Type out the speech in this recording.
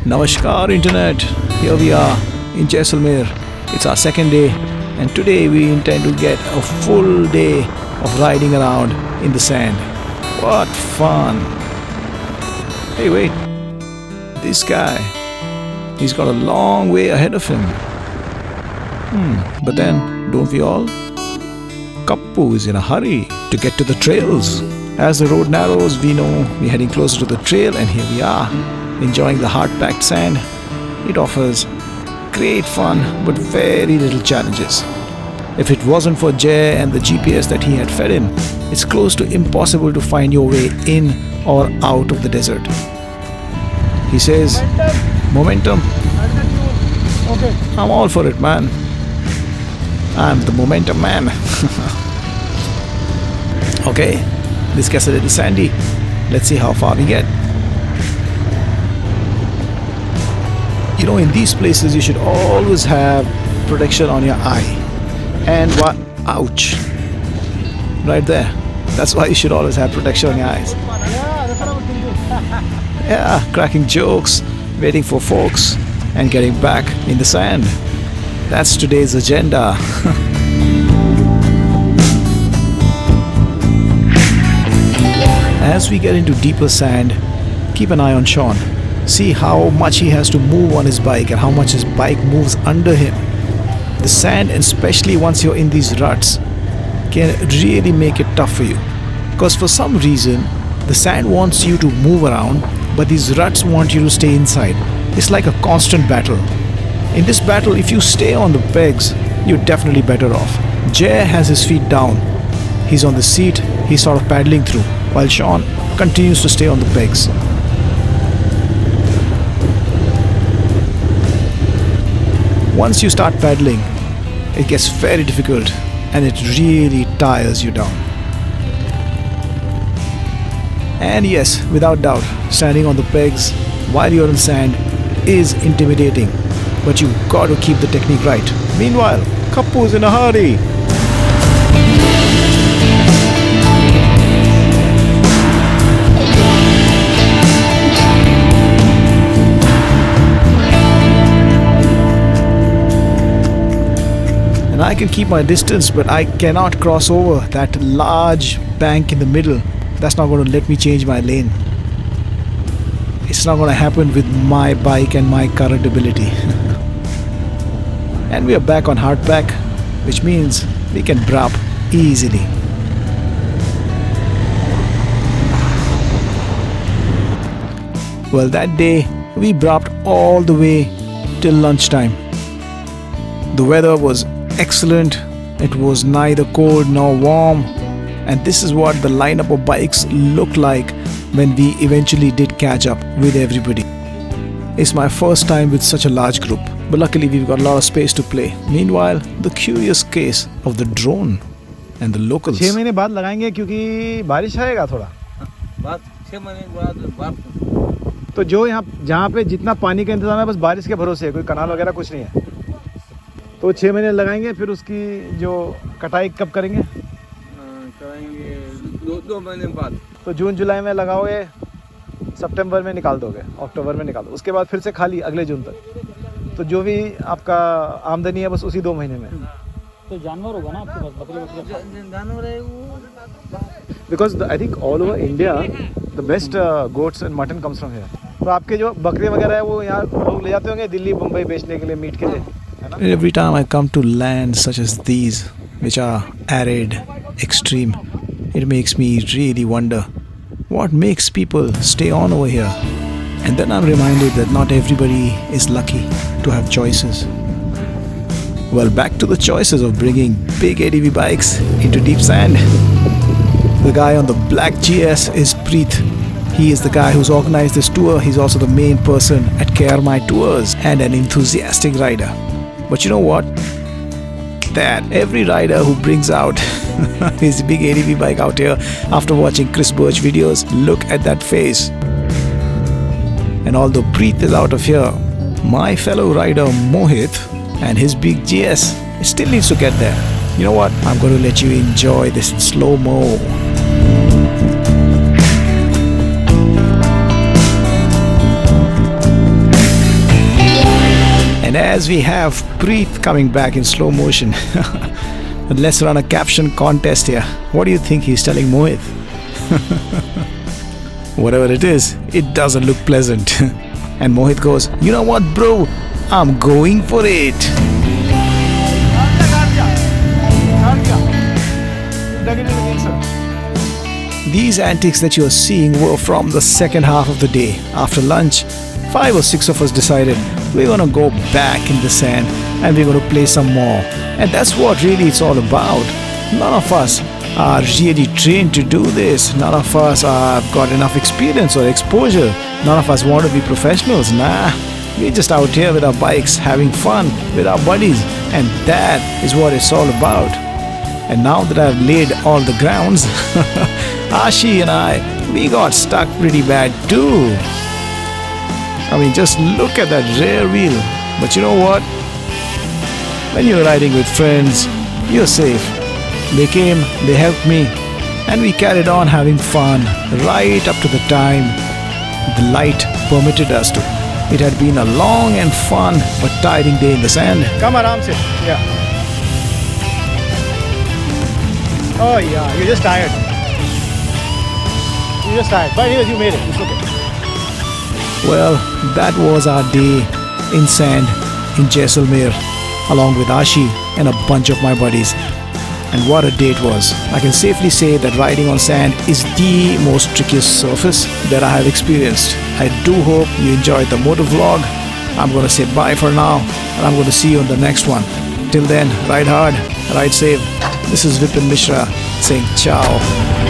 Namaskar Internet, here we are in Jaisalmer. It's our second day and today we intend to get a full day of riding around in the sand. What fun! Hey wait, this guy, he's got a long way ahead of him. But then, don't we all? Kappu is in a hurry to get to the trails. As the road narrows, we know we're heading closer to the trail and here we are, enjoying the hard-packed sand. It offers great fun but very little challenges. If it wasn't for Jay and the GPS that he had fed in, it's close to impossible to find your way in or out of the desert. He says, momentum. Okay. I'm all for it, man. I'm the momentum man. Okay, this gets a little sandy. Let's see how far we get. You know, in these places you should always have protection on your eye. And what? Ouch. Right there. That's why you should always have protection on your eyes. Yeah, that's what I was thinking. Yeah, cracking jokes, waiting for folks, and getting back in the sand. That's today's agenda. As we get into deeper sand, keep an eye on Sean. See how much he has to move on his bike and how much his bike moves under him. The sand, and especially once you're in these ruts, can really make it tough for you. Because for some reason, the sand wants you to move around, but these ruts want you to stay inside. It's like a constant battle. In this battle, if you stay on the pegs, you're definitely better off. Jay has his feet down. He's on the seat, he's sort of paddling through, while Sean continues to stay on the pegs. Once you start paddling, it gets very difficult and it really tires you down. And yes, without doubt, standing on the pegs while you're in sand is intimidating, but you've got to keep the technique right. Meanwhile, Kappu's in a hurry. And I can keep my distance, but I cannot cross over that large bank in the middle. That's not going to let me change my lane. It's not going to happen with my bike and my current ability. And we are back on hardpack, which means we can drop easily. Well, that day we dropped all the way till lunchtime. The weather was excellent. It was neither cold nor warm. And this is what the lineup of bikes looked like when we eventually did catch up with everybody. It's my first time with such a large group, but luckily we've got a lot of space to play. Meanwhile, the curious case of the drone and the locals. 6 महीने बाद लगाएंगे क्योंकि बारिश आएगा थोड़ा। बाद 6 महीने के बाद बारिश। तो जो यहाँ जहाँ पे जितना पानी का इंतजाम है बस बारिश के भरोसे है, कोई कनाल वगैरह कुछ नहीं है। तो 6 महीने लगाएंगे, फिर उसकी जो कटाई कब करेंगे? कराएंगे 2 महीने बाद। तो जून जुलाई में लगाओगे, सितंबर में निकाल दोगे, अक्टूबर में निकाल दो, उसके बाद फिर से खाली अगले जून तक। तो जो भी आपका आमदनी है बस उसी 2 महीने में। तो जानवर होगा ना आपके पास, बकरे जानवर है वो। Because I think all over India the best goats and mutton comes from here. तो आपके जो बकरे वगैरह है वो यहाँ लोग ले जाते होंगे दिल्ली मुंबई बेचने के लिए, मीट के लिए, है ना? Every time I come to lands such as these, which are arid, extreme, it makes me really wonder what makes people stay on over here. And then I'm reminded that not everybody is lucky to have choices. Well, back to the choices of bringing big ADV bikes into deep sand. The guy on the black GS is Preet. He is the guy who's organized this tour. He's also the main person at Care My Tours and an enthusiastic rider. But you know what? That every rider who brings out his big ADV bike out here after watching Chris Birch videos, look at that face. And although Preet is out of here, my fellow rider Mohit and his big GS still needs to get there. You know what? I'm going to let you enjoy this in slow-mo. And as we have Preet coming back in slow motion, let's run a caption contest here. What do you think he's telling Mohit? Whatever it is, it doesn't look pleasant. And Mohit goes, you know what, bro? I'm going for it. These antics that you're seeing were from the second half of the day. After lunch, 5 or 6 of us decided we're gonna go back in the sand and we're gonna play some more. And that's what really it's all about. None of us are really trained to do this. None of us have got enough experience or exposure. None of us want to be professionals. Nah, we're just out here with our bikes having fun with our buddies, and that is what it's all about. And now that I've laid all the grounds, Aashi and I, we got stuck pretty bad too. I mean, just look at that rear wheel. But you know what? When you're riding with friends, you're safe. They came, they helped me, and we carried on having fun right up to the time the light permitted us to. It had been a long and fun but tiring day in the sand. Come aram se. Yeah. Oh yeah, you're just tired. You're just tired. But anyways, you made it. It's okay. Well, that was our day in sand in Jaisalmer, along with Aashi and a bunch of my buddies. And what a day it was. I can safely say that riding on sand is the most trickiest surface that I have experienced. I do hope you enjoyed the Moto vlog. I'm going to say bye for now, and I'm going to see you on the next one. Till then, ride hard, ride safe. This is Vipin Mishra saying ciao.